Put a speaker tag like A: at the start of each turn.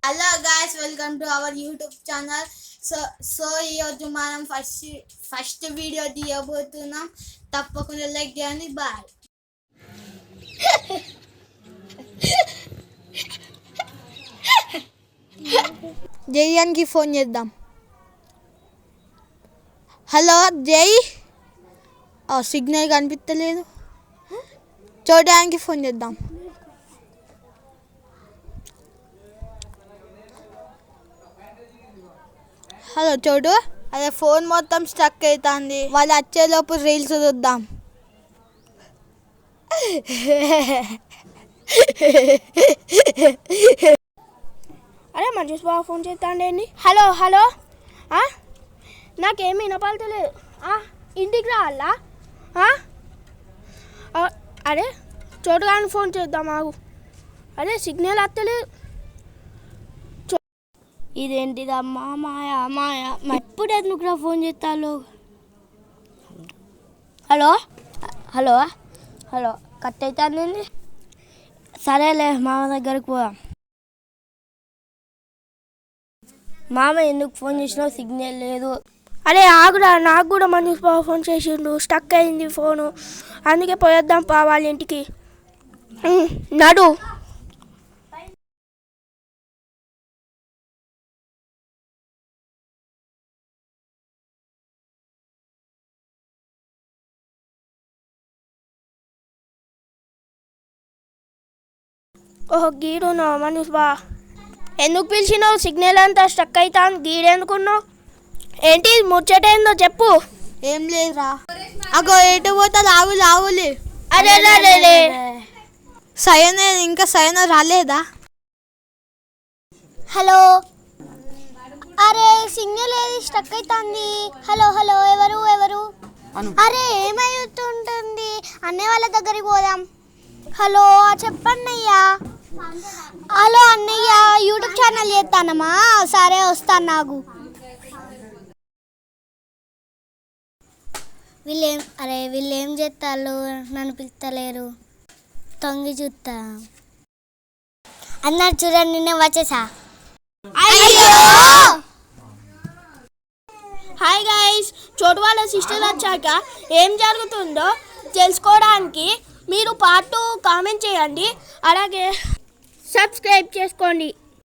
A: Hello guys, welcome to our YouTube channel. So ఈరోజు మనం first video తీయబోతున్నాం. తప్పకుండా like చేయండి. బాయ్. జయానికి ఫోన్ చేద్దాం. హలో జై. సిగ్నల్ కనిపించలేదు. చూడడానికి ఫోన్ చేద్దాం. హలో చూడు, అదే ఫోన్ మొత్తం స్టక్ అవుతుంది. వాళ్ళు వచ్చేలోపు రీల్స్ చూద్దాం.
B: అరే మంజుస్ బాగా ఫోన్ చేస్తాండి. హలో హలో, నాకేమీ వినపడతలేదు. ఇంటికి రావాలా? అరే చోటుగాని ఫోన్ చేద్దాం ఆగు. అరే సిగ్నల్ వస్తలేదు. ఇదేంటిదమ్మా మాయా మాయా, ఎప్పుడు ఎందుకు ఫోన్ చేస్తాను? హలో హలో హలో, కట్ అవుతుంది. సరేలే, మామ దగ్గరికి పోదాం. మామ ఎందుకు ఫోన్ చేసినావు? సిగ్నల్ లేదు. అరే ఆగురా, నాకు కూడా మంచి ఫోన్ చేసిండు, స్టక్ అయింది ఫోను, అందుకే పోయేద్దాం వాళ్ళ ఇంటికి. నడు. ఓహో గీడున్నావు మనీష్ బా. ఎందుకు పిలిచినావు? సిగ్నల్ అంతా స్టక్ అవుతాను. గీడెందుకున్నావు? ఏంటి ముచ్చటేందో చెప్పు.
A: ఏం లేదురా. అగో ఎటు పోతా? లావులే.
B: అరే
A: సైన్ ఇంకా సైన్ రాలేదా?
C: హలో, అరే సిగ్నల్ ఏది స్టక్ అవుతుంది. హలో హలో, ఎవరు? అరే ఏమవుతుంటుంది? అన్నయ్య వాళ్ళ దగ్గరికి పోదాం. హలో చెప్పండి అయ్యా. హలో అన్నయ్య, యూట్యూబ్ ఛానల్ చేస్తానమ్మా. సరే వస్తాను. నాకు వీళ్ళేం చేస్తారు? నన్ను పిలుస్తలేరు. తొంగి చూస్తా అన్నారు. చూడండి, నేను వచ్చేసా.
B: హాయ్ గైస్, చోటు వాళ్ళ సిస్టర్ వచ్చాక ఏం జరుగుతుందో తెలుసుకోవడానికి మీరు పార్ట్ 2 కామెంట్ చేయండి. అలాగే సబ్స్క్రైబ్ చేసుకోండి.